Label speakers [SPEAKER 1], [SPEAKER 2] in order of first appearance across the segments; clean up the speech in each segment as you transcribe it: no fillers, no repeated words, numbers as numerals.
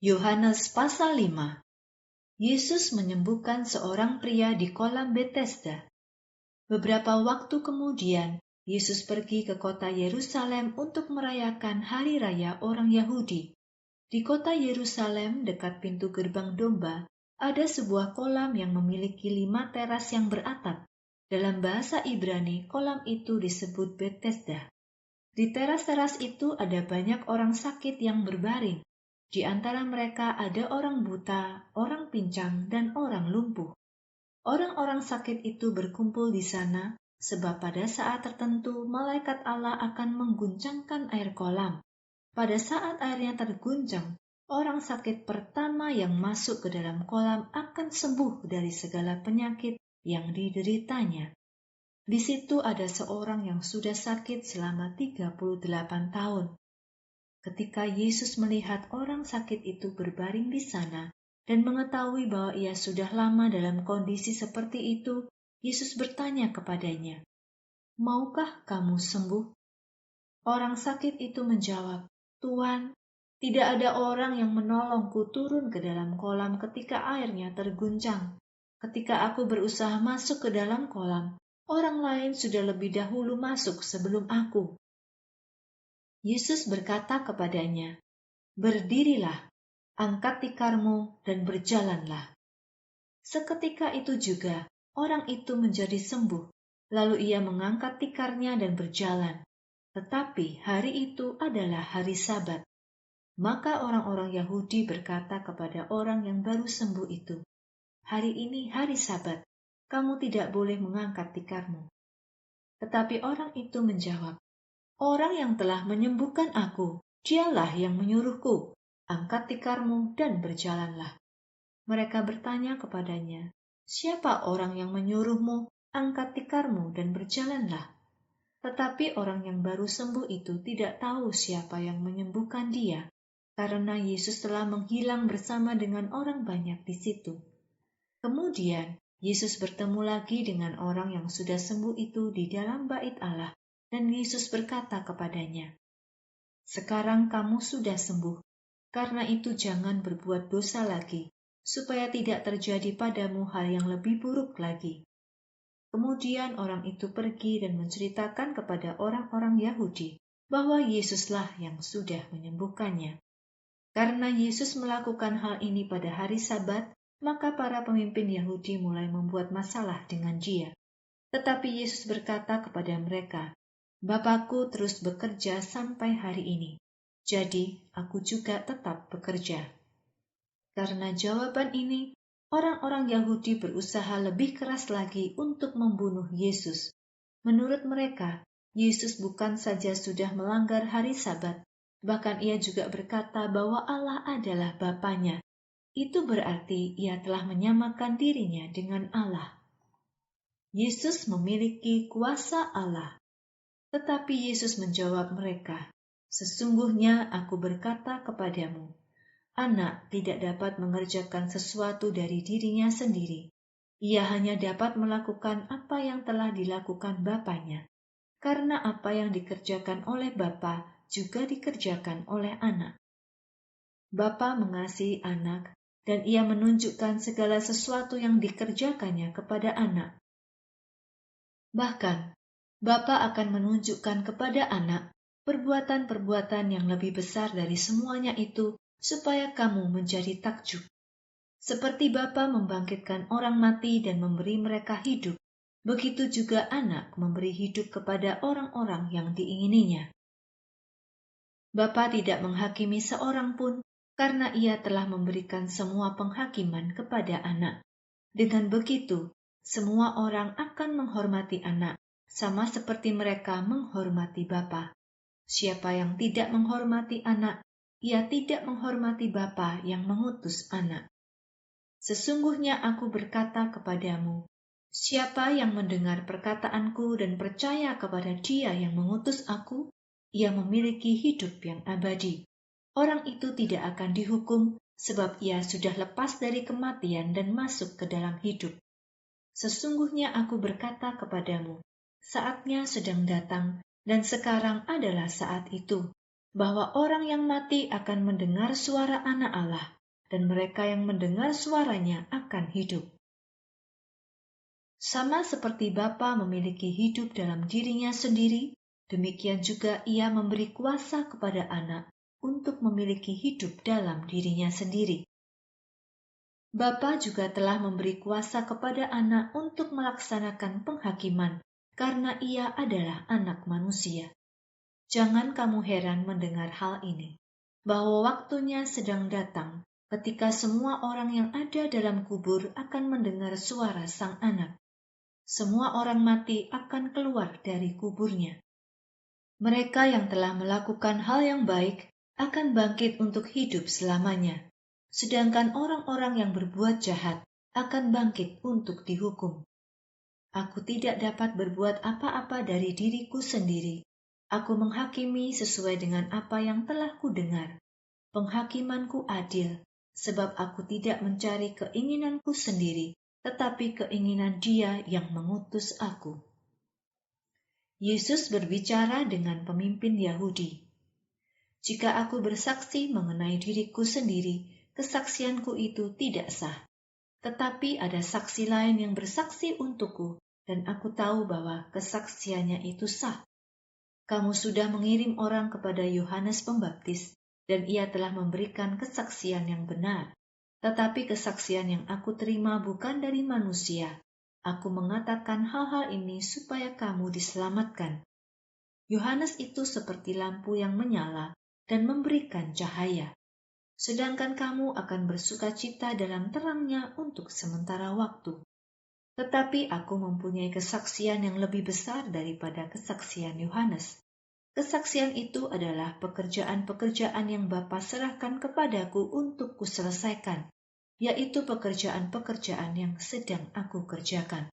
[SPEAKER 1] Yohanes pasal 5. Yesus menyembuhkan seorang pria di kolam Betesda. Beberapa waktu kemudian, Yesus pergi ke kota Yerusalem untuk merayakan hari raya orang Yahudi. Di kota Yerusalem, dekat pintu gerbang domba, ada sebuah kolam yang memiliki 5 teras yang beratap. Dalam bahasa Ibrani, kolam itu disebut Betesda. Di teras-teras itu ada banyak orang sakit yang berbaring. Di antara mereka ada orang buta, orang pincang, dan orang lumpuh. Orang-orang sakit itu berkumpul di sana, sebab pada saat tertentu malaikat Allah akan mengguncangkan air kolam. Pada saat airnya terguncang, orang sakit pertama yang masuk ke dalam kolam akan sembuh dari segala penyakit yang dideritanya. Di situ ada seorang yang sudah sakit selama 38 tahun. Ketika Yesus melihat orang sakit itu berbaring di sana dan mengetahui bahwa ia sudah lama dalam kondisi seperti itu, Yesus bertanya kepadanya, "Maukah kamu sembuh?" Orang sakit itu menjawab, "Tuhan, tidak ada orang yang menolongku turun ke dalam kolam ketika airnya terguncang. Ketika aku berusaha masuk ke dalam kolam, orang lain sudah lebih dahulu masuk sebelum aku." Yesus berkata kepadanya, "Berdirilah, angkat tikarmu dan berjalanlah." Seketika itu juga, orang itu menjadi sembuh, lalu ia mengangkat tikarnya dan berjalan. Tetapi hari itu adalah hari Sabat. Maka orang-orang Yahudi berkata kepada orang yang baru sembuh itu, "Hari ini hari Sabat, kamu tidak boleh mengangkat tikarmu." Tetapi orang itu menjawab, "Orang yang telah menyembuhkan aku, dialah yang menyuruhku, angkat tikarmu dan berjalanlah." Mereka bertanya kepadanya, "Siapa orang yang menyuruhmu, angkat tikarmu dan berjalanlah?" Tetapi orang yang baru sembuh itu tidak tahu siapa yang menyembuhkan dia, karena Yesus telah menghilang bersama dengan orang banyak di situ. Kemudian Yesus bertemu lagi dengan orang yang sudah sembuh itu di dalam bait Allah, dan Yesus berkata kepadanya, "Sekarang kamu sudah sembuh, karena itu jangan berbuat dosa lagi, supaya tidak terjadi padamu hal yang lebih buruk lagi." Kemudian orang itu pergi dan menceritakan kepada orang-orang Yahudi bahwa Yesuslah yang sudah menyembuhkannya. Karena Yesus melakukan hal ini pada hari Sabat, maka para pemimpin Yahudi mulai membuat masalah dengan dia. Tetapi Yesus berkata kepada mereka, "Bapakku terus bekerja sampai hari ini, jadi aku juga tetap bekerja." Karena jawaban ini, orang-orang Yahudi berusaha lebih keras lagi untuk membunuh Yesus. Menurut mereka, Yesus bukan saja sudah melanggar hari Sabat, bahkan ia juga berkata bahwa Allah adalah Bapanya. Itu berarti ia telah menyamakan dirinya dengan Allah. Yesus memiliki kuasa Allah. Tetapi Yesus menjawab mereka, "Sesungguhnya aku berkata kepadamu, anak tidak dapat mengerjakan sesuatu dari dirinya sendiri. Ia hanya dapat melakukan apa yang telah dilakukan Bapanya. Karena apa yang dikerjakan oleh Bapa juga dikerjakan oleh anak. Bapa mengasihi anak, dan ia menunjukkan segala sesuatu yang dikerjakannya kepada anak. Bahkan, Bapa akan menunjukkan kepada anak perbuatan-perbuatan yang lebih besar dari semuanya itu, supaya kamu menjadi takjub. Seperti Bapa membangkitkan orang mati dan memberi mereka hidup, begitu juga anak memberi hidup kepada orang-orang yang diingininya. Bapa tidak menghakimi seorang pun, karena ia telah memberikan semua penghakiman kepada anak. Dengan begitu, semua orang akan menghormati anak, sama seperti mereka menghormati Bapa. Siapa yang tidak menghormati anak, ia tidak menghormati Bapa yang mengutus anak. Sesungguhnya aku berkata kepadamu, siapa yang mendengar perkataanku dan percaya kepada Dia yang mengutus aku, ia memiliki hidup yang abadi. Orang itu tidak akan dihukum, sebab ia sudah lepas dari kematian dan masuk ke dalam hidup. Sesungguhnya aku berkata kepadamu, saatnya sedang datang, dan sekarang adalah saat itu. bahwa orang yang mati akan mendengar suara Anak Allah, dan mereka yang mendengar suaranya akan hidup. Sama seperti Bapa memiliki hidup dalam dirinya sendiri, demikian juga Ia memberi kuasa kepada Anak untuk memiliki hidup dalam dirinya sendiri. Bapa juga telah memberi kuasa kepada Anak untuk melaksanakan penghakiman, karena Ia adalah Anak manusia. Jangan kamu heran mendengar hal ini, bahwa waktunya sedang datang ketika semua orang yang ada dalam kubur akan mendengar suara Sang Anak. Semua orang mati akan keluar dari kuburnya. Mereka yang telah melakukan hal yang baik akan bangkit untuk hidup selamanya, sedangkan orang-orang yang berbuat jahat akan bangkit untuk dihukum. Aku tidak dapat berbuat apa-apa dari diriku sendiri. Aku menghakimi sesuai dengan apa yang telah kudengar. Penghakimanku adil, sebab aku tidak mencari keinginanku sendiri, tetapi keinginan Dia yang mengutus aku. Yesus berbicara dengan pemimpin Yahudi. Jika aku bersaksi mengenai diriku sendiri, kesaksianku itu tidak sah. Tetapi ada saksi lain yang bersaksi untukku, dan aku tahu bahwa kesaksiannya itu sah. Kamu sudah mengirim orang kepada Yohanes Pembaptis, dan ia telah memberikan kesaksian yang benar. Tetapi kesaksian yang aku terima bukan dari manusia. Aku mengatakan hal-hal ini supaya kamu diselamatkan. Yohanes itu seperti lampu yang menyala dan memberikan cahaya. Sedangkan kamu akan bersukacita dalam terangnya untuk sementara waktu. Tetapi aku mempunyai kesaksian yang lebih besar daripada kesaksian Yohanes. Kesaksian itu adalah pekerjaan-pekerjaan yang Bapa serahkan kepadaku untuk kuselesaikan, yaitu pekerjaan-pekerjaan yang sedang aku kerjakan.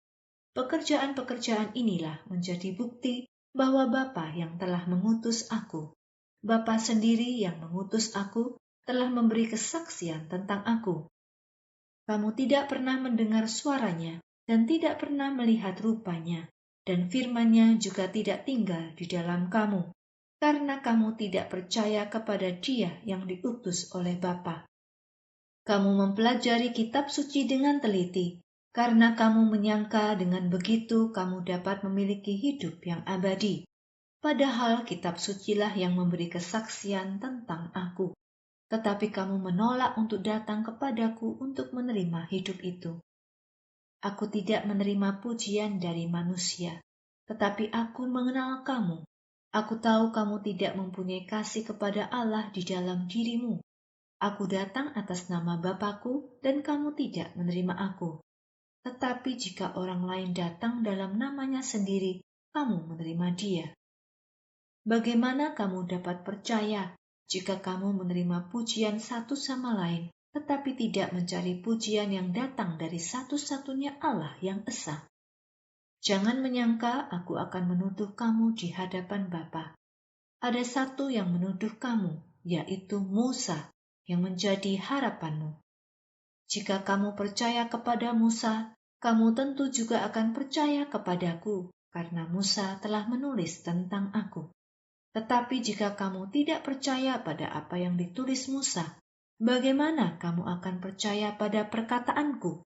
[SPEAKER 1] Pekerjaan-pekerjaan inilah menjadi bukti bahwa Bapa yang telah mengutus aku. Bapa sendiri yang mengutus aku telah memberi kesaksian tentang aku. Kamu tidak pernah mendengar suaranya dan tidak pernah melihat rupanya, dan firman-Nya juga tidak tinggal di dalam kamu, karena kamu tidak percaya kepada Dia yang diutus oleh Bapa. Kamu mempelajari kitab suci dengan teliti, karena kamu menyangka dengan begitu kamu dapat memiliki hidup yang abadi. Padahal kitab sucilah yang memberi kesaksian tentang aku. Tetapi kamu menolak untuk datang kepadaku untuk menerima hidup itu. Aku tidak menerima pujian dari manusia, tetapi aku mengenal kamu. Aku tahu kamu tidak mempunyai kasih kepada Allah di dalam dirimu. Aku datang atas nama Bapakku dan kamu tidak menerima aku. Tetapi jika orang lain datang dalam namanya sendiri, kamu menerima dia. Bagaimana kamu dapat percaya jika kamu menerima pujian satu sama lain, tetapi tidak mencari pujian yang datang dari satu-satunya Allah yang esa? Jangan menyangka aku akan menuduh kamu di hadapan Bapa. Ada satu yang menuduh kamu, yaitu Musa, yang menjadi harapanmu. Jika kamu percaya kepada Musa, kamu tentu juga akan percaya kepadaku, karena Musa telah menulis tentang aku. Tetapi jika kamu tidak percaya pada apa yang ditulis Musa, bagaimana kamu akan percaya pada perkataanku